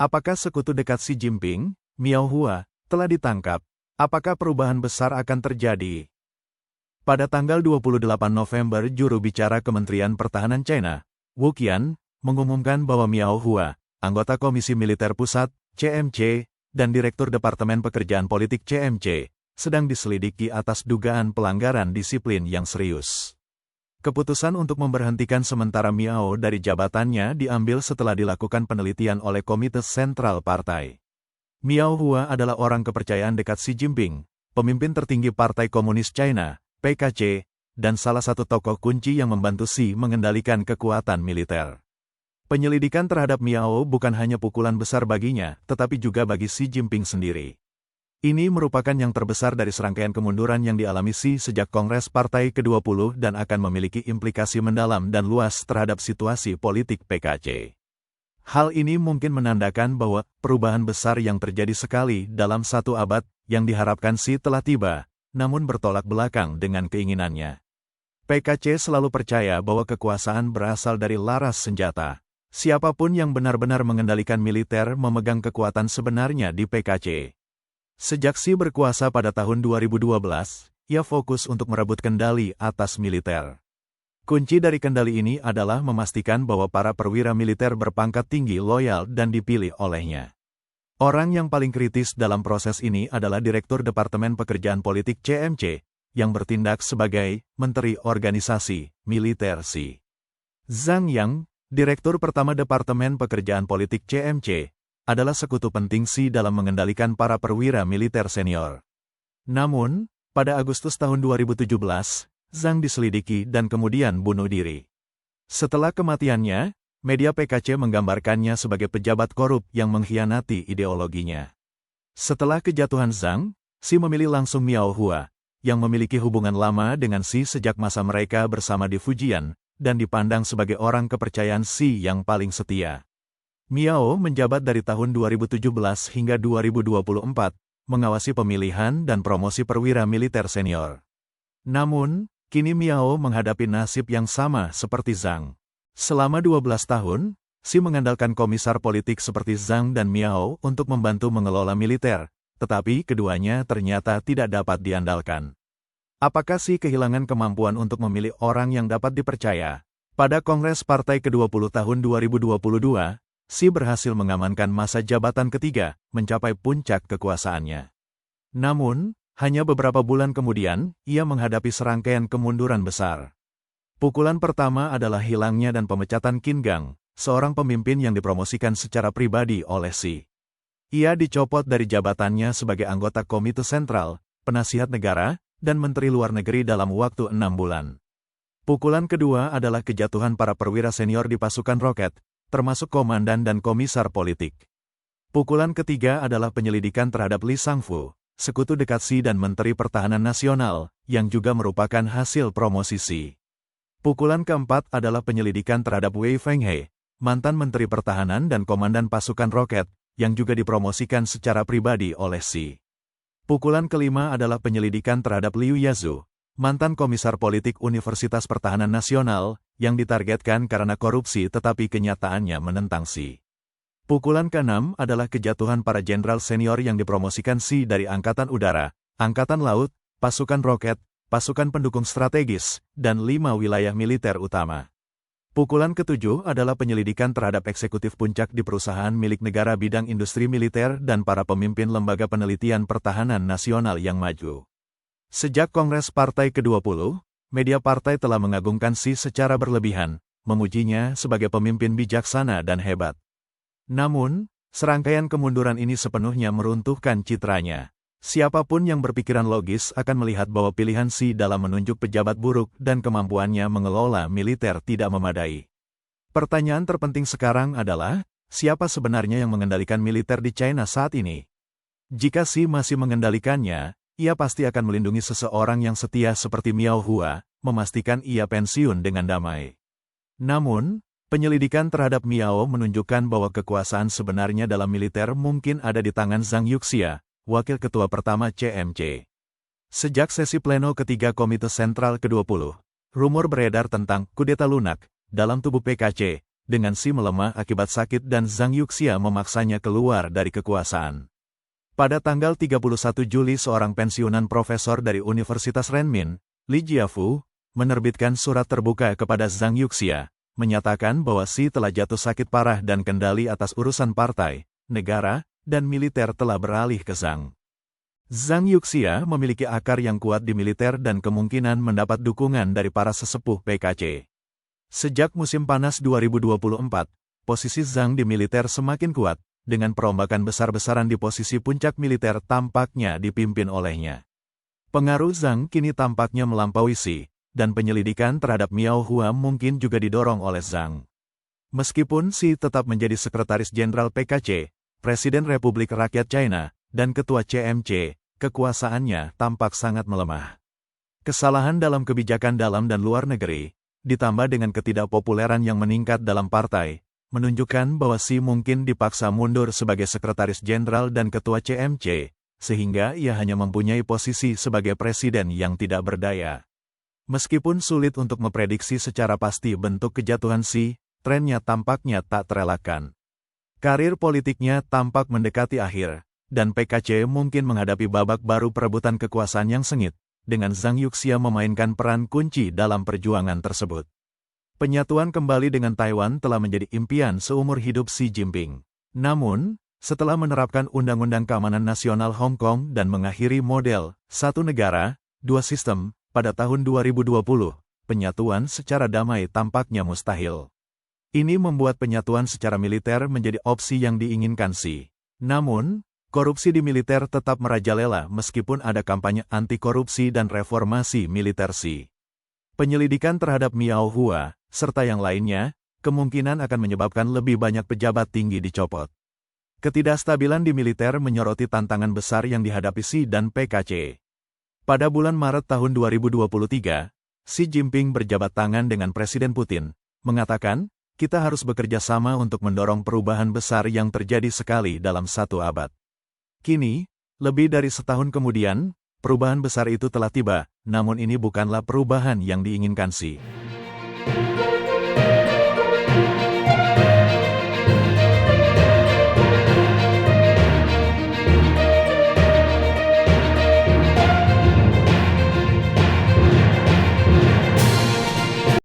Apakah sekutu dekat Xi Jinping, Miao Hua, telah ditangkap? Apakah perubahan besar akan terjadi? Pada tanggal 28 November, juru bicara Kementerian Pertahanan China, Wu Qian, mengumumkan bahwa Miao Hua, anggota Komisi Militer Pusat, CMC, dan Direktur Departemen Pekerjaan Politik CMC, sedang diselidiki atas dugaan pelanggaran disiplin yang serius. Keputusan untuk memberhentikan sementara Miao dari jabatannya diambil setelah dilakukan penelitian oleh Komite Sentral Partai. Miao Hua adalah orang kepercayaan dekat Xi Jinping, pemimpin tertinggi Partai Komunis China, PKC, dan salah satu tokoh kunci yang membantu Xi mengendalikan kekuatan militer. Penyelidikan terhadap Miao bukan hanya pukulan besar baginya, tetapi juga bagi Xi Jinping sendiri. Ini merupakan yang terbesar dari serangkaian kemunduran yang dialami Xi sejak Kongres Partai ke-20 dan akan memiliki implikasi mendalam dan luas terhadap situasi politik PKC. Hal ini mungkin menandakan bahwa perubahan besar yang terjadi sekali dalam satu abad yang diharapkan Xi telah tiba, namun bertolak belakang dengan keinginannya. PKC selalu percaya bahwa kekuasaan berasal dari laras senjata. Siapapun yang benar-benar mengendalikan militer memegang kekuatan sebenarnya di PKC. Sejak Xi berkuasa pada tahun 2012, ia fokus untuk merebut kendali atas militer. Kunci dari kendali ini adalah memastikan bahwa para perwira militer berpangkat tinggi loyal dan dipilih olehnya. Orang yang paling kritis dalam proses ini adalah Direktur Departemen Pekerjaan Politik CMC, yang bertindak sebagai Menteri Organisasi Militer Xi. Zhang Yang, Direktur Pertama Departemen Pekerjaan Politik CMC, adalah sekutu penting Xi dalam mengendalikan para perwira militer senior. Namun, pada Agustus tahun 2017, Zhang diselidiki dan kemudian bunuh diri. Setelah kematiannya, media PKC menggambarkannya sebagai pejabat korup yang mengkhianati ideologinya. Setelah kejatuhan Zhang, Xi memilih langsung Miao Hua, yang memiliki hubungan lama dengan Xi sejak masa mereka bersama di Fujian, dan dipandang sebagai orang kepercayaan Xi yang paling setia. Miao menjabat dari tahun 2017 hingga 2024, mengawasi pemilihan dan promosi perwira militer senior. Namun, kini Miao menghadapi nasib yang sama seperti Zhang. Selama 12 tahun, Xi mengandalkan komisar politik seperti Zhang dan Miao untuk membantu mengelola militer, tetapi keduanya ternyata tidak dapat diandalkan. Apakah Xi kehilangan kemampuan untuk memilih orang yang dapat dipercaya? Pada Kongres Partai ke-20 tahun 2022, Xi berhasil mengamankan masa jabatan ketiga, mencapai puncak kekuasaannya. Namun, hanya beberapa bulan kemudian, ia menghadapi serangkaian kemunduran besar. Pukulan pertama adalah hilangnya dan pemecatan Qin Gang, seorang pemimpin yang dipromosikan secara pribadi oleh Xi. Ia dicopot dari jabatannya sebagai anggota Komite Sentral, Penasihat Negara, dan Menteri Luar Negeri dalam waktu 6 bulan. Pukulan kedua adalah kejatuhan para perwira senior di pasukan roket, termasuk komandan dan komisar politik. Pukulan ketiga adalah penyelidikan terhadap Li Shangfu, sekutu dekat Xi dan Menteri Pertahanan Nasional, yang juga merupakan hasil promosi Xi. Pukulan keempat adalah penyelidikan terhadap Wei Fenghe, mantan Menteri Pertahanan dan komandan pasukan roket, yang juga dipromosikan secara pribadi oleh Xi. Pukulan kelima adalah penyelidikan terhadap Liu Yazhu, mantan komisar politik Universitas Pertahanan Nasional, yang ditargetkan karena korupsi tetapi kenyataannya menentang Xi. Pukulan ke-6 adalah kejatuhan para jenderal senior yang dipromosikan Xi dari Angkatan Udara, Angkatan Laut, pasukan roket, pasukan pendukung strategis, dan 5 wilayah militer utama. Pukulan ke-7 adalah penyelidikan terhadap eksekutif puncak di perusahaan milik negara bidang industri militer dan para pemimpin lembaga penelitian pertahanan nasional yang maju. Sejak Kongres Partai ke-20, media partai telah mengagungkan Xi secara berlebihan, memujinya sebagai pemimpin bijaksana dan hebat. Namun, serangkaian kemunduran ini sepenuhnya meruntuhkan citranya. Siapapun yang berpikiran logis akan melihat bahwa pilihan Xi dalam menunjuk pejabat buruk dan kemampuannya mengelola militer tidak memadai. Pertanyaan terpenting sekarang adalah, siapa sebenarnya yang mengendalikan militer di China saat ini? Jika Xi masih mengendalikannya, ia pasti akan melindungi seseorang yang setia seperti Miao Hua, memastikan ia pensiun dengan damai. Namun, penyelidikan terhadap Miao menunjukkan bahwa kekuasaan sebenarnya dalam militer mungkin ada di tangan Zhang Yuxia, wakil ketua pertama CMC. Sejak sesi pleno ketiga Komite Sentral ke-20, rumor beredar tentang kudeta lunak dalam tubuh PKC, dengan Xi melemah akibat sakit dan Zhang Yuxia memaksanya keluar dari kekuasaan. Pada tanggal 31 Juli seorang pensiunan profesor dari Universitas Renmin, Li Jiafu, menerbitkan surat terbuka kepada Zhang Yuxia, menyatakan bahwa Xi telah jatuh sakit parah dan kendali atas urusan partai, negara, dan militer telah beralih ke Zhang. Zhang Yuxia memiliki akar yang kuat di militer dan kemungkinan mendapat dukungan dari para sesepuh PKC. Sejak musim panas 2024, posisi Zhang di militer semakin kuat, dengan perombakan besar-besaran di posisi puncak militer tampaknya dipimpin olehnya. Pengaruh Zhang kini tampaknya melampaui Xi, dan penyelidikan terhadap Miao Hua mungkin juga didorong oleh Zhang. Meskipun Xi tetap menjadi Sekretaris Jenderal PKC, Presiden Republik Rakyat China, dan Ketua CMC, kekuasaannya tampak sangat melemah. Kesalahan dalam kebijakan dalam dan luar negeri, ditambah dengan ketidakpopuleran yang meningkat dalam partai, menunjukkan bahwa Xi mungkin dipaksa mundur sebagai Sekretaris Jenderal dan Ketua CMC, sehingga ia hanya mempunyai posisi sebagai presiden yang tidak berdaya. Meskipun sulit untuk memprediksi secara pasti bentuk kejatuhan Xi, trennya tampaknya tak terelakkan. Karir politiknya tampak mendekati akhir, dan PKC mungkin menghadapi babak baru perebutan kekuasaan yang sengit, dengan Zhang Yuxia memainkan peran kunci dalam perjuangan tersebut. Penyatuan kembali dengan Taiwan telah menjadi impian seumur hidup Xi Jinping. Namun, setelah menerapkan Undang-Undang Keamanan Nasional Hong Kong dan mengakhiri model satu negara, dua sistem pada tahun 2020, penyatuan secara damai tampaknya mustahil. Ini membuat penyatuan secara militer menjadi opsi yang diinginkan Xi. Namun, korupsi di militer tetap merajalela meskipun ada kampanye anti-korupsi dan reformasi militer Xi. Penyelidikan terhadap Miao Hua, serta yang lainnya, kemungkinan akan menyebabkan lebih banyak pejabat tinggi dicopot. Ketidakstabilan di militer menyoroti tantangan besar yang dihadapi Xi dan PKC. Pada bulan Maret tahun 2023, Xi Jinping berjabat tangan dengan Presiden Putin, mengatakan, kita harus bekerja sama untuk mendorong perubahan besar yang terjadi sekali dalam satu abad. Kini, lebih dari setahun kemudian, perubahan besar itu telah tiba, namun ini bukanlah perubahan yang diinginkan Xi.